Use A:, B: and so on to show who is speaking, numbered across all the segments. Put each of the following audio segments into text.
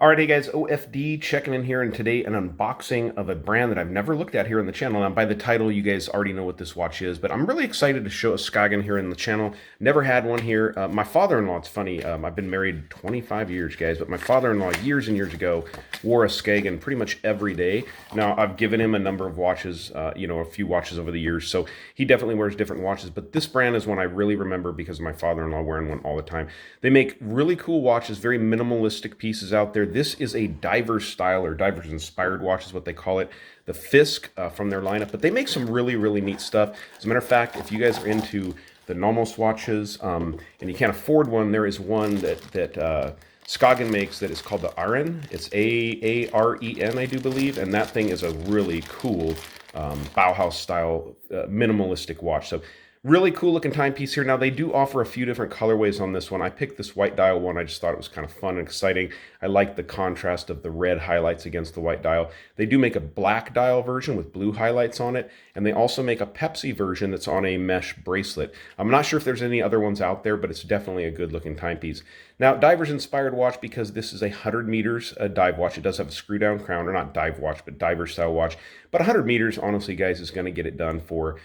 A: All right, hey guys, OFD checking in here, and today an unboxing of a brand that I've never looked at here on the channel. Now, by the title, you guys already know what this watch is, but I'm really excited to show a Skagen here in the channel. Never had one here. My father-in-law, it's funny, I've been married 25 years, guys, but my father-in-law years and years ago wore a Skagen pretty much every day. Now, I've given him a number of watches, a few watches over the years, so he definitely wears different watches, but this brand is one I really remember because of my father-in-law wearing one all the time. They make really cool watches, very minimalistic pieces out there. This is a diver's style or diver's inspired watch is what they call it. The Fisk from their lineup, but they make some really, really neat stuff. As a matter of fact, if you guys are into the Nomos watches and you can't afford one, there is one that Skagen makes that is called the Aaren. It's A-A-R-E-N, I do believe, and that thing is a really cool Bauhaus style minimalistic watch. So really cool looking timepiece here. Now, they do offer a few different colorways on this one. I picked this white dial one. I just thought it was kind of fun and exciting. I like the contrast of the red highlights against the white dial. They do make a black dial version with blue highlights on it, and they also make a Pepsi version that's on a mesh bracelet. I'm not sure if there's any other ones out there, but it's definitely a good looking timepiece. Now, diver's inspired watch because this is a 100 meters dive watch. It does have a screw down crown, or not dive watch, but diver style watch. But 100 meters, honestly, guys, is going to get it done for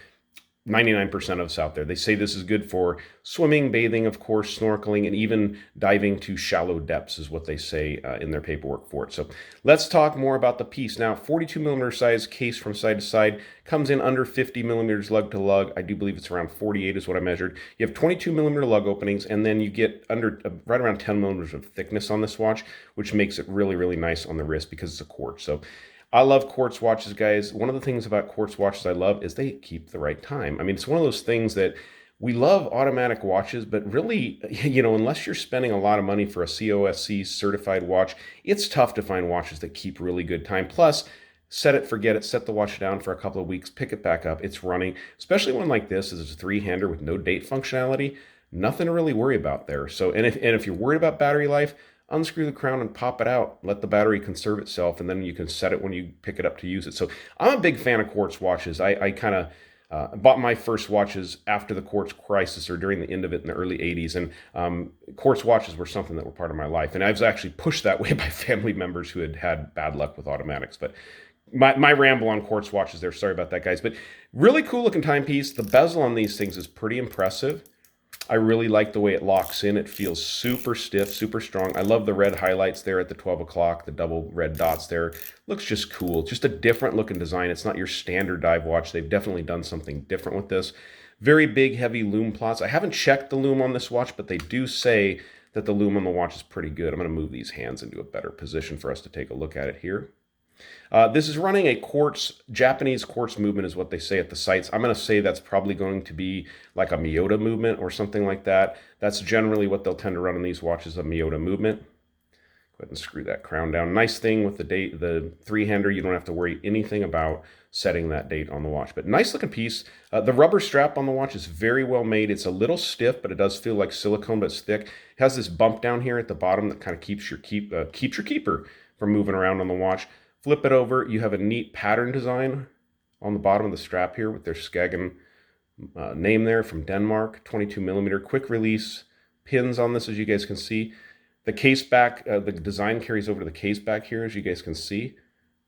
A: 99% of us out there. They say this is good for swimming, bathing, of course, snorkeling, and even diving to shallow depths is what they say in their paperwork for it. So let's talk more about the piece. Now, 42 millimeter size case from side to side, comes in under 50 millimeters lug to lug. I do believe it's around 48 is what I measured. You have 22 millimeter lug openings, and then you get under right around 10 millimeters of thickness on this watch, which makes it really, really nice on the wrist because it's a quartz. So I love quartz watches, guys. One of the things about quartz watches I love is they keep the right time. I mean, it's one of those things that we love automatic watches, but really, unless you're spending a lot of money for a COSC certified watch, it's tough to find watches that keep really good time. Plus, set it, forget it, set the watch down for a couple of weeks, pick it back up, it's running. Especially one like this is a three-hander with no date functionality. Nothing to really worry about there. So, and if you're worried about battery life, unscrew the crown and pop it out. Let the battery conserve itself, and then you can set it when you pick it up to use it. So I'm a big fan of quartz watches. I kind of bought my first watches after the quartz crisis or during the end of it in the early 80s. And quartz watches were something that were part of my life. And I was actually pushed that way by family members who had had bad luck with automatics. But my ramble on quartz watches there. Sorry about that, guys. But really cool looking timepiece. The bezel on these things is pretty impressive. I really like the way it locks in. It feels super stiff, super strong. I love the red highlights there at the 12 o'clock, the double red dots there. Looks just cool. Just a different looking design. It's not your standard dive watch. They've definitely done something different with this. Very big, heavy lume plots. I haven't checked the lume on this watch, but they do say that the lume on the watch is pretty good. I'm going to move these hands into a better position for us to take a look at it here. This is running a quartz, Japanese quartz movement is what they say at the sites. I'm going to say that's probably going to be like a Miyota movement or something like that. That's generally what they'll tend to run on these watches, a Miyota movement. Go ahead and screw that crown down. Nice thing with the date, the three-hander, you don't have to worry anything about setting that date on the watch. But nice looking piece. The rubber strap on the watch is very well made. It's a little stiff, but it does feel like silicone, but it's thick. It has this bump down here at the bottom that kind of keeps your keeper from moving around on the watch. Flip it over, you have a neat pattern design on the bottom of the strap here with their Skagen name there from Denmark, 22 millimeter quick release pins on this, as you guys can see. The case back, the design carries over to the case back here, as you guys can see.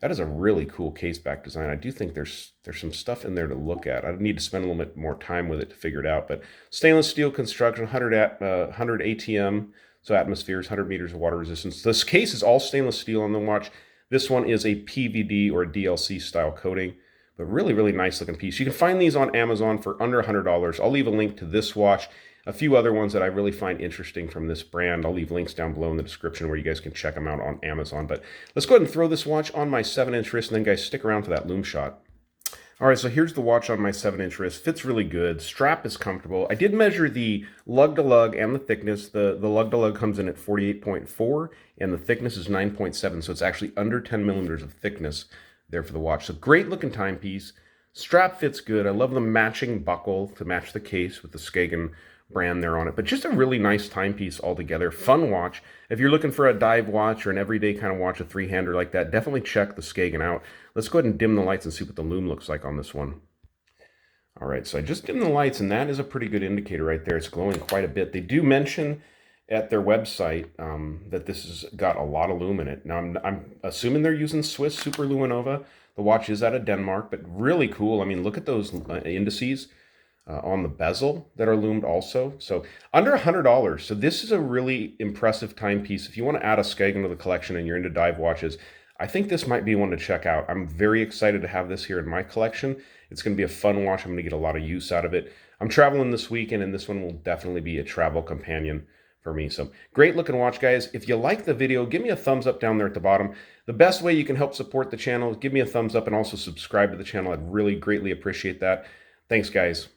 A: That is a really cool case back design. I do think there's some stuff in there to look at. I need to spend a little bit more time with it to figure it out. But stainless steel construction, 100 ATM, so atmospheres, 100 meters of water resistance. This case is all stainless steel on the watch. This one is a PVD or DLC style coating, but really, really nice looking piece. You can find these on Amazon for under $100. I'll leave a link to this watch, a few other ones that I really find interesting from this brand. I'll leave links down below in the description where you guys can check them out on Amazon. But let's go ahead and throw this watch on my 7-inch wrist, and then guys, stick around for that lume shot. All right, so here's the watch on my 7-inch wrist. Fits really good. Strap is comfortable. I did measure the lug to lug and the thickness. The lug to lug comes in at 48.4, and the thickness is 9.7, so it's actually under 10 millimeters of thickness there for the watch. So great looking timepiece. Strap fits good. I love the matching buckle to match the case with the Skagen brand there on it. But just a really nice timepiece altogether. Fun watch. If you're looking for a dive watch or an everyday kind of watch, a three-hander like that, definitely check the Skagen out. Let's go ahead and dim the lights and see what the lume looks like on this one. All right, so I just dimmed the lights, and that is a pretty good indicator right there. It's glowing quite a bit. They do mention at their website that this has got a lot of lume in it. Now, I'm assuming they're using Swiss Super Luminova. The watch is out of Denmark, but really cool. I mean, look at those indices on the bezel that are lumed also. So under $100. So this is a really impressive timepiece. If you want to add a Skagen to the collection and you're into dive watches, I think this might be one to check out. I'm very excited to have this here in my collection. It's going to be a fun watch. I'm going to get a lot of use out of it. I'm traveling this weekend, and this one will definitely be a travel companion for me. So great looking watch, guys. If you like the video, give me a thumbs up down there at the bottom. The best way you can help support the channel is give me a thumbs up and also subscribe to the channel. I'd really greatly appreciate that. Thanks, guys.